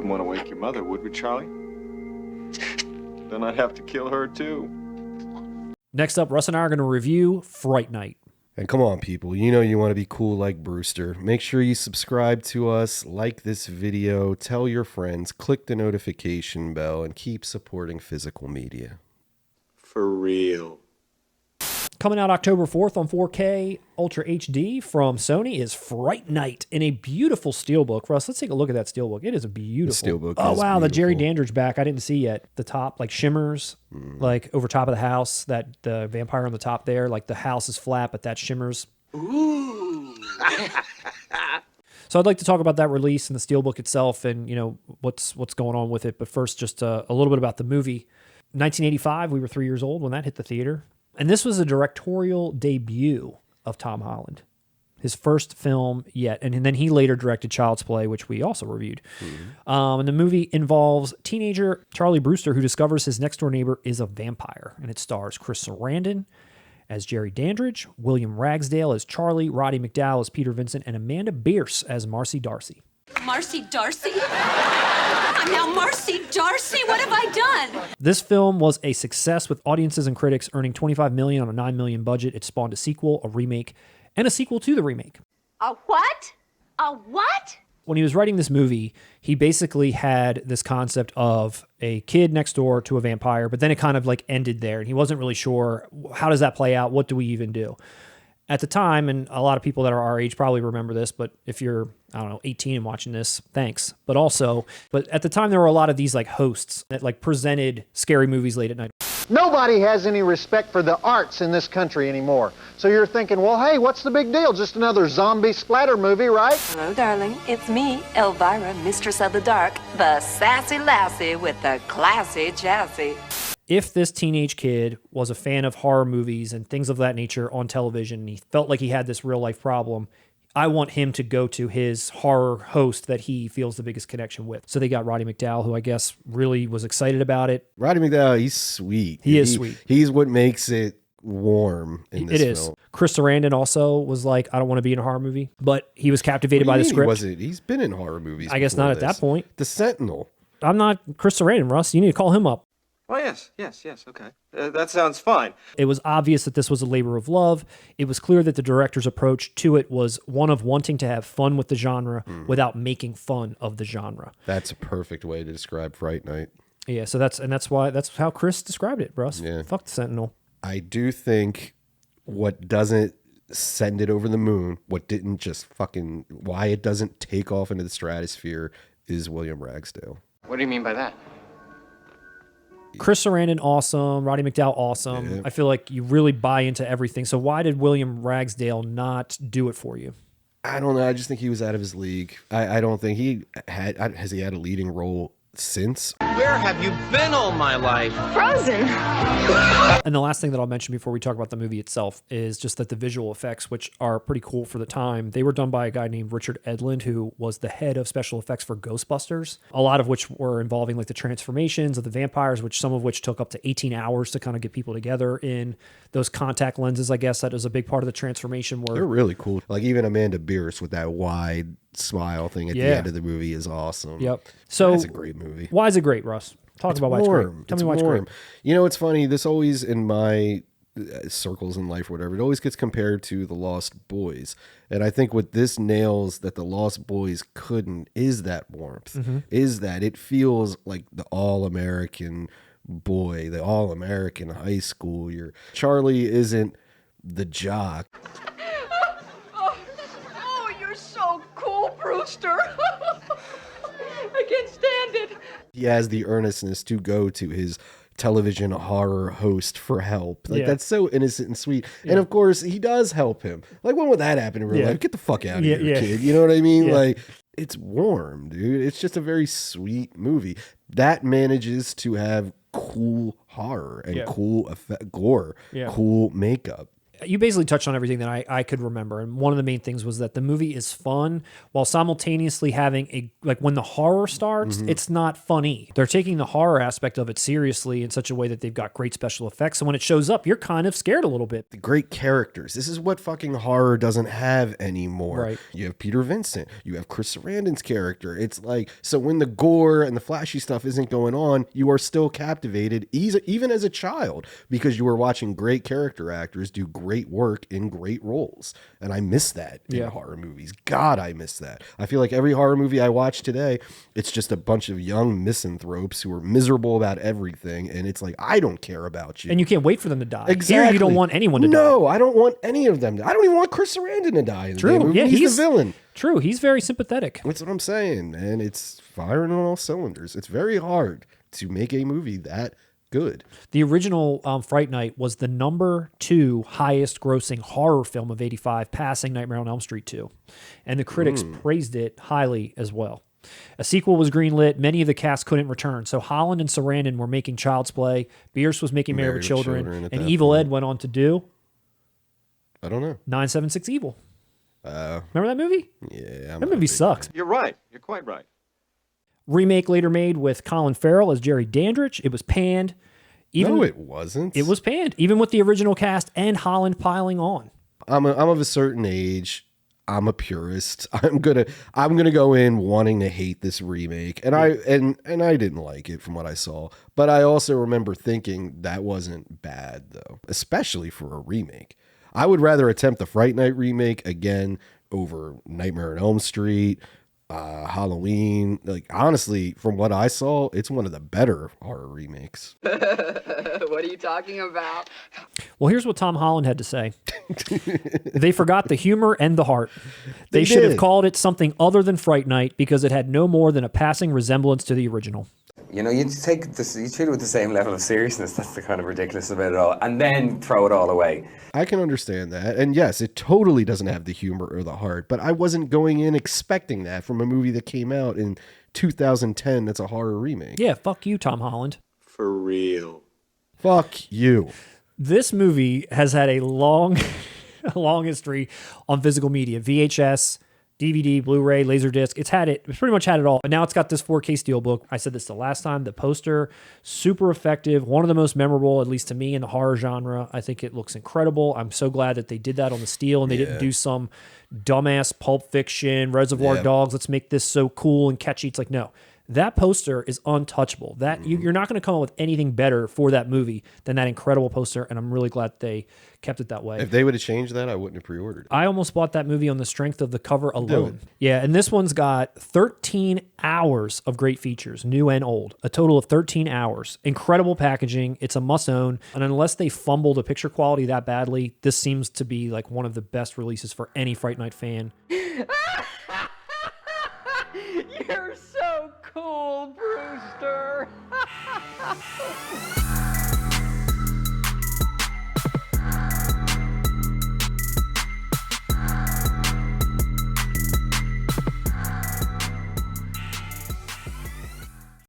wouldn't want to wake your mother, would we, Charlie? Then I'd have to kill her, too. Next up, Russ and I are going to review Fright Night. And come on, people, you know you want to be cool like Brewster. Make sure you subscribe to us, like this video, tell your friends, click the notification bell, and keep supporting physical media. For real. Coming out October 4th on 4K Ultra HD from Sony is Fright Night in a beautiful Steelbook. Russ, let's take a look at that Steelbook. It is a beautiful. The Steelbook oh, is wow. beautiful. The Jerry Dandridge back. I didn't see yet. The top, like, shimmers, like, over top of the house. That the vampire on the top there. Like, the house is flat, but that shimmers. Ooh. So I'd like to talk about that release and the Steelbook itself and, you know, what's going on with it. But first, just a little bit about the movie. 1985, we were 3 years old when that hit the theater. And this was a directorial debut of Tom Holland, his first film yet. And then he later directed Child's Play, which we also reviewed. And the movie involves teenager Charlie Brewster, who discovers his next door neighbor is a vampire. And it stars Chris Sarandon as Jerry Dandridge, William Ragsdale as Charlie, Roddy McDowall as Peter Vincent, and Amanda Bierce as Marcy Darcy. Marcy Darcy? I'm now Marcy Darcy? What have I done? This film was a success with audiences and critics, earning $25 million on a $9 million budget. It spawned a sequel, a remake, and a sequel to the remake. A what? A what? When he was writing this movie, he basically had this concept of a kid next door to a vampire, but then it kind of like ended there, and he wasn't really sure, how does that play out? What do we even do? At the time, and a lot of people that are our age probably remember this, but if you're, I don't know, 18 and watching this, thanks. But at the time, there were a lot of these like hosts that like presented scary movies late at night. Nobody has any respect for the arts in this country anymore. So you're thinking, well, hey, what's the big deal? Just another zombie splatter movie, right? Hello, darling. It's me, Elvira, Mistress of the Dark, the sassy lassie with the classy chassis. If this teenage kid was a fan of horror movies and things of that nature on television, and he felt like he had this real life problem, I want him to go to his horror host that he feels the biggest connection with. So they got Roddy McDowall, who I guess really was excited about it. Roddy McDowall, he's sweet. He is sweet. He's what makes it warm in this film. Is. Chris Sarandon also was like, I don't want to be in a horror movie, but he was captivated by the script. He's been in horror movies. I guess not at that point. The Sentinel. I'm not Chris Sarandon, Russ. You need to call him up. Oh, yes, okay. That sounds fine. It was obvious that this was a labor of love. It was clear that the director's approach to it was one of wanting to have fun with the genre without making fun of the genre. That's a perfect way to describe Fright Night. Yeah, so that's how Chris described it, Russ. Yeah. Fuck the Sentinel. I do think what doesn't send it over the moon, what didn't just fucking, why it doesn't take off into the stratosphere is William Ragsdale. What do you mean by that? Chris Sarandon, awesome. Roddy McDowall, awesome. Yeah. I feel like you really buy into everything. So why did William Ragsdale not do it for you? I don't know. I just think he was out of his league. I don't think has he had a leading role since. Where have you been all my life? Frozen. And the last thing that I'll mention before we talk about the movie itself is just that the visual effects, which are pretty cool for the time, they were done by a guy named Richard Edlund, who was the head of special effects for Ghostbusters, a lot of which were involving like the transformations of the vampires, which some of which took up to 18 hours to kind of get people together in those contact lenses. I guess that is a big part of the transformation work. They're really cool. Like even Amanda Bierce with that wide smile thing at the end of the movie is awesome. Yep. So it's a great movie. Why is it great, Russ? Talk about why it's great. Tell me why it's great. You know, it's funny. This always in my circles in life or whatever, it always gets compared to The Lost Boys. And I think what this nails that The Lost Boys couldn't is that warmth, is that it feels like the all-American boy, the all-American high school. Charlie isn't the jock. Oh, you're so cool, Brewster. I can't stand it. He has the earnestness to go to his television horror host for help. Like that's so innocent and sweet. And of course, he does help him. Like when would that happen in real life? Get the fuck out of here, kid. You know what I mean? Like it's warm, dude. It's just a very sweet movie that manages to have cool horror and cool gore, cool makeup. You basically touched on everything that I could remember. And one of the main things was that the movie is fun while simultaneously having like when the horror starts, it's not funny. They're taking the horror aspect of it seriously in such a way that they've got great special effects. So when it shows up, you're kind of scared a little bit. The great characters. This is what fucking horror doesn't have anymore. Right. You have Peter Vincent. You have Chris Sarandon's character. It's like, so when the gore and the flashy stuff isn't going on, you are still captivated, even as a child, because you are watching great character actors do great work in great roles. And I miss that in horror movies. God, I miss that. I feel like every horror movie I watch today, it's just a bunch of young misanthropes who are miserable about everything. And it's like, I don't care about you. And you can't wait for them to die. Exactly. Here, you don't want anyone to die. No, I don't want any of them. I don't even want Chris Sarandon to die. In the damn movie. Yeah, he's the villain. True. He's very sympathetic. That's what I'm saying. And it's firing on all cylinders. It's very hard to make a movie that good. The original Fright Night was the number 2 highest grossing horror film of 85, passing Nightmare on Elm Street 2. And the critics praised it highly as well. A sequel was greenlit. Many of the cast couldn't return. So Holland and Sarandon were making Child's Play. Bierce was making Married with Children. And Evil Ed went on to do... I don't know. 976 Evil. Remember that movie? Yeah. That movie sucks. You're right. You're quite right. Remake later made with Colin Farrell as Jerry Dandridge. It was panned. No, it wasn't. It was panned, even with the original cast and Holland piling on. I'm of a certain age. I'm a purist. I'm gonna go in wanting to hate this remake, and I didn't like it from what I saw. But I also remember thinking that wasn't bad though, especially for a remake. I would rather attempt the Fright Night remake again over Nightmare on Elm Street, Halloween. Like, honestly, from what I saw, it's one of the better horror remakes. What are you talking about? Well, here's what Tom Holland had to say. They forgot the humor and the heart. They should have called it something other than Fright Night because it had no more than a passing resemblance to the original. You know, you treat it with the same level of seriousness. That's the kind of ridiculous about it all. And then throw it all away. I can understand that. And yes, it totally doesn't have the humor or the heart, but I wasn't going in expecting that from a movie that came out in 2010 that's a horror remake. Yeah, fuck you, Tom Holland. For real. Fuck you. This movie has had a long history on physical media. VHS, DVD, Blu-ray, Laserdisc. It's pretty much had it all. And now it's got this 4K Steelbook. I said this the last time. The poster, super effective. One of the most memorable, at least to me, in the horror genre. I think it looks incredible. I'm so glad that they did that on the steel and they didn't do some dumbass Pulp Fiction, Reservoir Dogs. Let's make this so cool and catchy. It's like, no. That poster is untouchable. That you're not going to come up with anything better for that movie than that incredible poster, and I'm really glad they kept it that way. If they would have changed that, I wouldn't have pre-ordered it. I almost bought that movie on the strength of the cover alone. Yeah, and this one's got 13 hours of great features, new and old. A total of 13 hours. Incredible packaging. It's a must-own, and unless they fumble the picture quality that badly, this seems to be like one of the best releases for any Fright Night fan. You're so cool, Brewster.